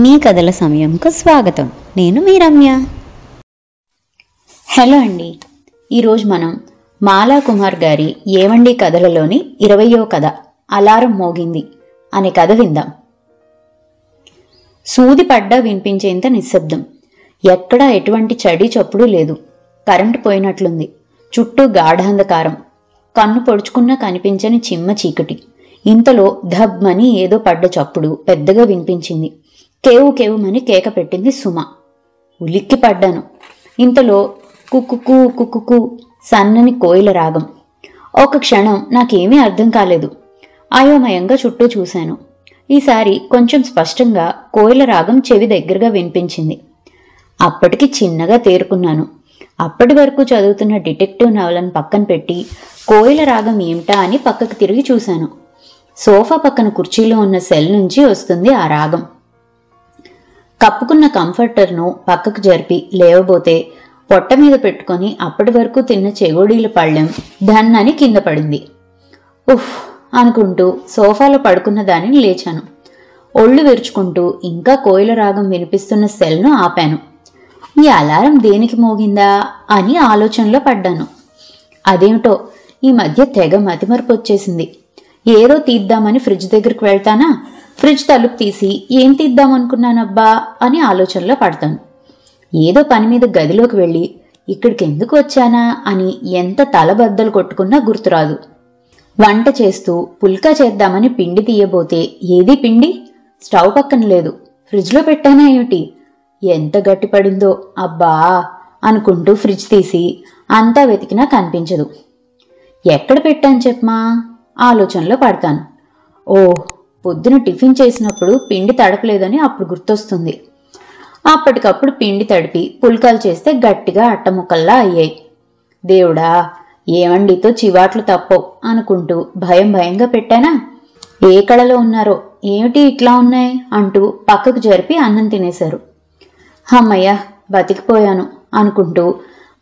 మీ కథల సమయంకు స్వాగతం. నేను మీ రమ్య. హలో అండి. ఈరోజు మనం మాలా కుమార్ గారి ఏవండి కథలలోని 20వ కథ అలారం మోగింది అనే కథ విందాం. సూది పడ్డా వినిపించేంత నిశ్శబ్దం. ఎక్కడా ఎటువంటి చడి చప్పుడు లేదు. కరెంటు పోయినట్లుంది. చుట్టూ గాఢాంధకారం. కన్ను పొడుచుకున్నా కనిపించని చిమ్మ చీకటి. ఇంతలో ధబ్మని ఏదో పడ్డ చప్పుడు పెద్దగా వినిపించింది. కేవు కేవుమని కేక పెట్టింది సుమ. ఉలిక్కి పడ్డాను. ఇంతలో కుక్కుకు కుక్కుకు సన్నని కోయిల రాగం. ఒక క్షణం నాకేమీ అర్థం కాలేదు. అయోమయంగా చుట్టూ చూశాను. ఈసారి కొంచెం స్పష్టంగా కోయిల రాగం చెవి దగ్గరగా వినిపించింది. అప్పటికి చిన్నగా తేరుకున్నాను. అప్పటి వరకు చదువుతున్న డిటెక్టివ్ నవలను పక్కన పెట్టి కోయిల రాగం ఏమిటా అని పక్కకు తిరిగి చూశాను. సోఫా పక్కన కుర్చీలో ఉన్న సెల్ నుంచి వస్తుంది ఆ రాగం. కప్పుకున్న కంఫర్టర్ను పక్కకు జరిపి లేవబోతే పొట్ట మీద పెట్టుకొని అప్పటి వరకు తిన్న చెగోడీల పళ్ళెం ధన్నని కింద పడింది. ఉఫ్ అనుకుంటూ సోఫాలో పడుకున్న దానిని లేచాను. ఒళ్ళు విరుచుకుంటూ ఇంకా కోయిల రాగం వినిపిస్తున్న సెల్ను ఆపాను. ఈ అలారం దేనికి మోగిందా అని ఆలోచనలో పడ్డాను. అదేమిటో ఈ మధ్య తెగ మతిమరుపు వచ్చేసింది. ఏదో తీద్దామని ఫ్రిడ్జ్ దగ్గరికి వెళ్తానా, ఫ్రిడ్జ్ తలుపు తీసి ఏం తీద్దామనుకున్నానబ్బా అని ఆలోచనలో పడతాను. ఏదో పని మీద గదిలోకి వెళ్ళి ఇక్కడికి ఎందుకు వచ్చానా అని ఎంత తలబద్దలు కొట్టుకున్నా గుర్తురాదు. వంట చేస్తూ పుల్కా చేద్దామని పిండి తీయబోతే ఏది పిండి స్టవ్ పక్కన లేదు. ఫ్రిడ్జ్లో పెట్టానా ఏమిటి? ఎంత గట్టిపడిందో అబ్బా అనుకుంటూ ఫ్రిడ్జ్ తీసి అంతా వెతికినా కనిపించదు. ఎక్కడ పెట్టాను చెప్పమా ఆలోచనలో పడతాను. ఓ పొద్దున టిఫిన్ చేసినప్పుడు పిండి తడపలేదని అప్పుడు గుర్తొస్తుంది. అప్పటికప్పుడు పిండి తడిపి పుల్కాలు చేస్తే గట్టిగా అట్టముక్కల్లా అయ్యాయి. దేవుడా ఏవండితో చివాట్లు తప్పవు అనుకుంటూ భయంగా పెట్టానా. ఏ కళలో ఉన్నారో ఏమిటి ఇట్లా ఉన్నాయి అంటూ పక్కకు జరిపి అన్నం తినేశారు. అమ్మయ్య బతికిపోయాను అనుకుంటూ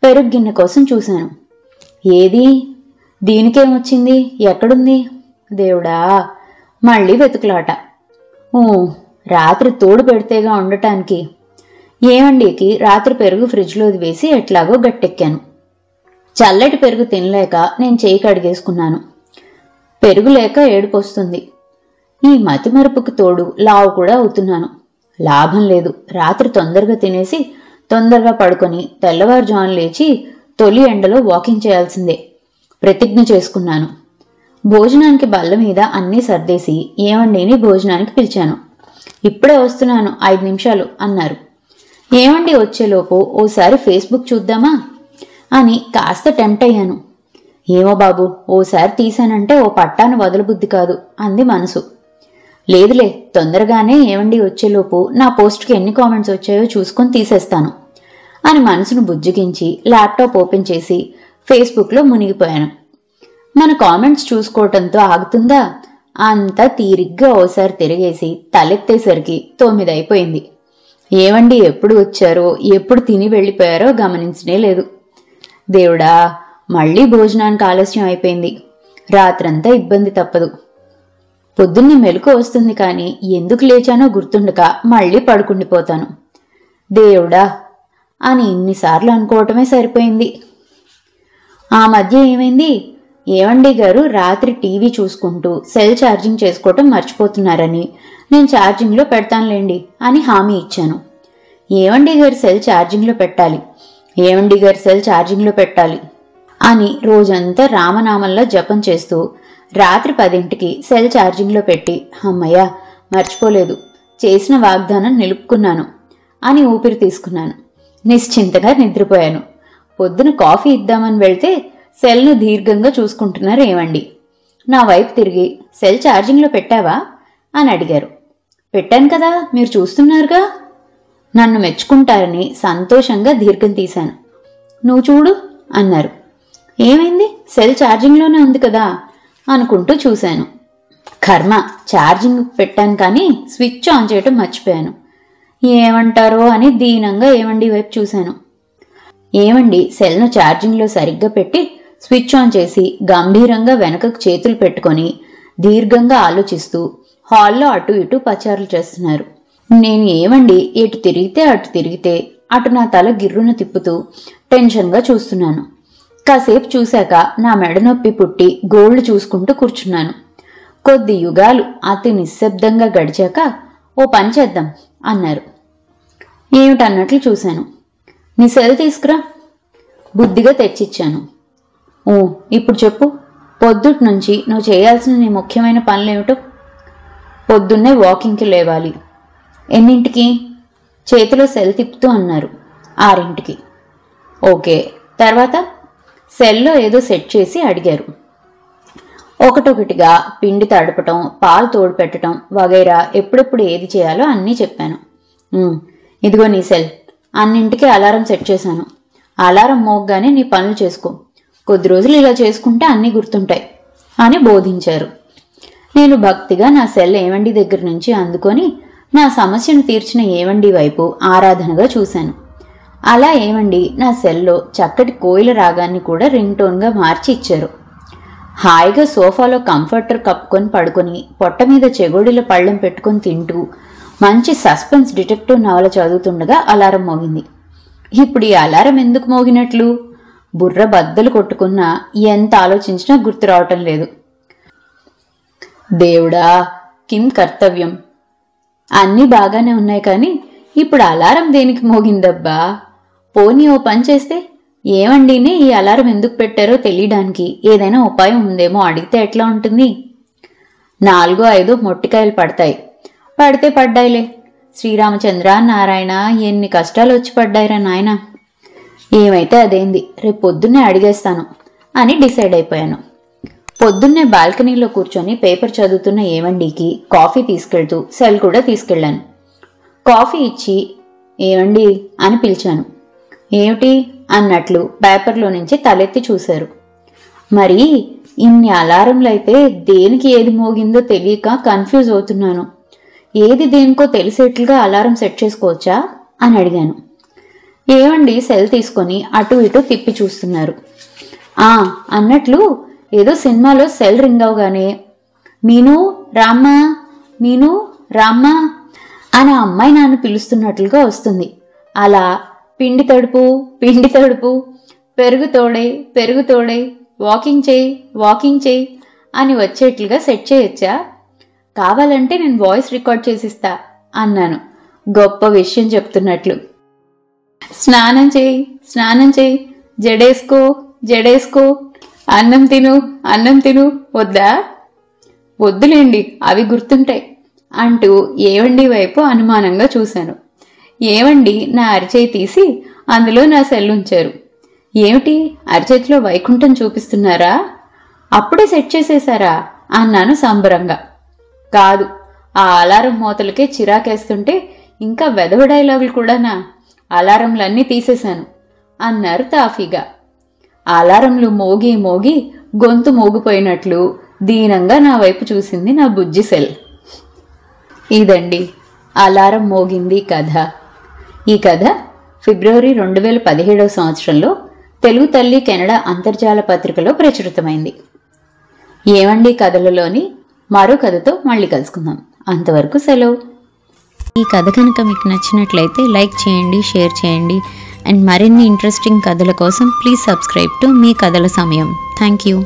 పెరుగు గిన్నె కోసం చూశాను. ఏది దీనికేమొచ్చింది, ఎక్కడుంది? దేవుడా మళ్ళీ వెతుకులాట. రాత్రి తోడు పెడితేగా ఉండటానికి. ఏమండికి రాత్రి పెరుగు ఫ్రిడ్జ్లోది వేసి ఎట్లాగో గట్టెక్కాను. చల్లటి పెరుగు తినలేక నేను చేయి కడిగేసుకున్నాను. పెరుగు లేక ఏడుపొస్తుంది. ఈ మతిమరుపుకు తోడు లావు కూడా అవుతున్నాను. లాభం లేదు. రాత్రి తొందరగా తినేసి తొందరగా పడుకొని తెల్లవారుజామున లేచి తొలి ఎండలో వాకింగ్ చేయాల్సిందే ప్రతిజ్ఞ చేసుకున్నాను. భోజనానికి బల్ల మీద అన్నీ సర్దేసి ఏవండిని భోజనానికి పిలిచాను. ఇప్పుడే వస్తున్నాను, 5 నిమిషాలు అన్నారు. ఏవండి వచ్చేలోపు ఓసారి ఫేస్బుక్ చూద్దామా అని కాస్త టెంప్ట్ అయ్యాను. ఏమో బాబు, ఓసారి తీశానంటే ఓ పట్టాను వదలబుద్ధి కాదు అంది మనసు. లేదులే, తొందరగానే ఏవండి వచ్చేలోపు నా పోస్ట్కి ఎన్ని కామెంట్స్ వచ్చాయో చూసుకొని తీసేస్తాను అని మనసును బుజ్జగించి ల్యాప్టాప్ ఓపెన్ చేసి ఫేస్బుక్లో మునిగిపోయాను. మన కామెంట్స్ చూసుకోవటంతో ఆగుతుందా? అంతా తీరిగ్గా ఓసారి తిరిగేసి తలెత్తేసరికి 9 అయిపోయింది. ఏవండి ఎప్పుడు వచ్చారో ఎప్పుడు తిని వెళ్ళిపోయారో గమనించనే లేదు. దేవుడా మళ్ళీ భోజనానికి ఆలస్యం అయిపోయింది. రాత్రంతా ఇబ్బంది తప్పదు. పొద్దున్నే మెలకు వస్తుంది కానీ ఎందుకు లేచానో గుర్తుండక మళ్ళీ పడుకుండిపోతాను. దేవుడా అని ఇన్నిసార్లు అనుకోవటమే సరిపోయింది. ఆ మధ్య ఏమైంది? ఏవండి గారు రాత్రి టీవీ చూసుకుంటూ సెల్ ఛార్జింగ్ చేసుకోవటం మర్చిపోతున్నారని నేను ఛార్జింగ్లో పెడతానులేండి అని హామీ ఇచ్చాను. ఏవండి గారు సెల్ ఛార్జింగ్లో పెట్టాలి, ఏవండి గారు సెల్ ఛార్జింగ్లో పెట్టాలి అని రోజంతా రామనామంలో జపం చేస్తూ రాత్రి 10ంటికి సెల్ ఛార్జింగ్లో పెట్టి అమ్మయ్య మర్చిపోలేదు, చేసిన వాగ్దానం నిలుపుకున్నాను అని ఊపిరి తీసుకున్నాను. నిశ్చింతగా నిద్రపోయాను. పొద్దున కాఫీ ఇద్దామని వెళ్తే సెల్ను దీర్ఘంగా చూసుకుంటున్నారు ఏవండి. నా వైపు తిరిగి సెల్ ఛార్జింగ్లో పెట్టావా అని అడిగారు. పెట్టాను కదా, మీరు చూస్తున్నారుగా. నన్ను మెచ్చుకుంటారని సంతోషంగా దీర్ఘం తీశాను. నువ్వు చూడు అన్నారు. ఏమైంది? సెల్ ఛార్జింగ్లోనే ఉంది కదా అనుకుంటూ చూశాను. కర్మ, ఛార్జింగ్ పెట్టాను కానీ స్విచ్ ఆన్ చేయటం మర్చిపోయాను. ఏమంటారో అని దీనంగా ఏవండి వైపు చూశాను. ఏవండి సెల్ను ఛార్జింగ్లో సరిగ్గా పెట్టి స్విచ్ ఆన్ చేసి గంభీరంగా వెనకకు చేతులు పెట్టుకొని దీర్ఘంగా ఆలోచిస్తూ హాల్లో అటు ఇటు పచారులు చేస్తున్నారు. నేను ఏమండి ఎటు తిరిగితే అటు తిరిగితే అటు నా తల గిర్రున తిప్పుతూ టెన్షన్గా చూస్తున్నాను. కాసేపు చూశాక నా మెడ నొప్పి పుట్టి గోళ్లు చూసుకుంటూ కూర్చున్నాను. కొద్ది యుగాలు అతి నిశ్శబ్దంగా గడిచాక ఓ పని చేద్దాం అన్నారు. ఏమిటన్నట్లు చూశాను. నీ సెల్ తీసుకురా. బుద్ధిగా తెచ్చిచ్చాను. ఓ ఇప్పుడు చెప్పు, పొద్దుటి నుంచి నువ్వు చేయాల్సిన నీ ముఖ్యమైన పనులేమిటో? పొద్దున్నే వాకింగ్కి లేవాలి. ఎన్నింటికి? చేతిలో సెల్ తిప్పుతూ అన్నారు. 6ంటికి. ఓకే. తర్వాత సెల్లో ఏదో సెట్ చేసి అడిగారు. ఒకటొకటిగా పిండి తడపటం, పాలు తోడు పెట్టడం వగైరా ఎప్పుడెప్పుడు ఏది చేయాలో అన్నీ చెప్పాను. ఇదిగో నీ సెల్. అన్నింటికి అలారం సెట్ చేశాను. అలారం మోగ్గానే నీ పనులు చేసుకో. కొద్ది రోజులు ఇలా చేసుకుంటే అన్నీ గుర్తుంటాయి అని బోధించారు. నేను భక్తిగా నా సెల్ ఏవండి దగ్గర నుంచి అందుకొని నా సమస్యను తీర్చిన ఏవండి వైపు ఆరాధనగా చూశాను. అలా ఏవండి నా సెల్లో చక్కటి కోయిల రాగాన్ని కూడా రింగ్ టోన్గా మార్చి ఇచ్చారు. హాయిగా సోఫాలో కంఫర్టర్ కప్పుకొని పడుకొని పొట్ట మీద చెగోడీల పళ్ళెం పెట్టుకొని తింటూ మంచి సస్పెన్స్ డిటెక్టివ్ నవల చదువుతుండగా అలారం మోగింది. ఇప్పుడు ఈ అలారం ఎందుకు మోగినట్లు? బుర్ర బద్దలు కొట్టుకున్నా ఎంత ఆలోచించినా గుర్తు రావటం లేదు. దేవుడా, కిం కర్తవ్యం. అన్నీ బాగానే ఉన్నాయి కానీ ఇప్పుడు అలారం దేనికి మోగిందబ్బా? పోనీ ఓ పని చేస్తే? ఏమండినే ఈ అలారం ఎందుకు పెట్టారో తెలియడానికి ఏదైనా ఉపాయం ఉందేమో అడిగితే ఎట్లా ఉంటుంది? 4-5 మొట్టికాయలు పడతాయి. పడితే పడ్డాయిలే. శ్రీరామచంద్ర నారాయణ, ఎన్ని కష్టాలు వచ్చి పడ్డాయిరా నాయన. ఏమైతే అదేంది, రేపు పొద్దున్నే అడిగేస్తాను అని డిసైడ్ అయిపోయాను. పొద్దున్నే బాల్కనీలో కూర్చొని పేపర్ చదువుతున్న ఏవండికి కాఫీ తీసుకెళ్తూ సెల్ కూడా తీసుకెళ్లాను. కాఫీ ఇచ్చి ఏవండి అని పిలిచాను. ఏమిటి అన్నట్లు పేపర్లో నుంచి తలెత్తి చూశారు. మరి ఇన్ని అలారంలైతే దేనికి ఏది మోగిందో తెలియక కన్ఫ్యూజ్ అవుతున్నాను. ఏది దేనికో తెలిసేట్లుగా అలారం సెట్ చేసుకోవచ్చా అని అడిగాను. ఏవండి సెల్ తీసుకొని అటు ఇటు తిప్పి చూస్తున్నారు. అన్నట్లు ఏదో సినిమాలో సెల్ రింగ్ అవగానే మీను రామ్మా, మీను రామ్మా అని ఆ అమ్మాయి నన్ను పిలుస్తున్నట్లుగా వస్తుంది. అలా పిండి తడుపు, పిండి తడుపు, పెరుగు తోడే, పెరుగు తోడే, వాకింగ్ చేయి, వాకింగ్ చేయి అని వచ్చేట్లుగా సెట్ చేయొచ్చా? కావాలంటే నేను వాయిస్ రికార్డ్ చేసిస్తా అన్నాను గొప్ప విషయం చెప్తున్నట్లు. స్నానం చేయి, స్నానం చేయి, జడేసుకో, జడేసుకో, అన్నం తిను, అన్నం తిను, వద్దా? వద్దులేండి, అవి గుర్తుంటాయి అంటూ ఏవండి వైపు అనుమానంగా చూశాను. ఏవండి నా అరిచేయి తీసి అందులో నా సెల్ ఉంచారు. ఏమిటి, అరిచేతిలో వైకుంఠం చూపిస్తున్నారా? అప్పుడే సెట్ చేసేశారా అన్నాను సంబరంగా. కాదు, ఆ అలారం మోతలకే చిరాకేస్తుంటే ఇంకా వెధవ డైలాగులు కూడానా? అలారంలన్నీ తీసేశాను అన్నారు తాఫీగా. అలారంలు మోగి మోగి గొంతు మోగిపోయినట్లు దీనంగా నా వైపు చూసింది నా బుజ్జి సెల్. ఇదండి అలారం మోగింది కథ. ఈ కథ ఫిబ్రవరి 2017 సంవత్సరంలో తెలుగు తల్లి కెనడా అంతర్జాల పత్రికలో ప్రచురితమైంది. ఏవండి కథలలోని మరో కథతో మళ్ళీ కలుసుకుందాం. అంతవరకు సెలవు. ఈ కథ కనుక మీకు నచ్చినట్లయితే లైక్ చేయండి, షేర్ చేయండి. అండ్ మరిన్ని ఇంట్రెస్టింగ్ కథల కోసం ప్లీజ్ సబ్స్క్రైబ్ టు మీ కథల సమయం. Thank you.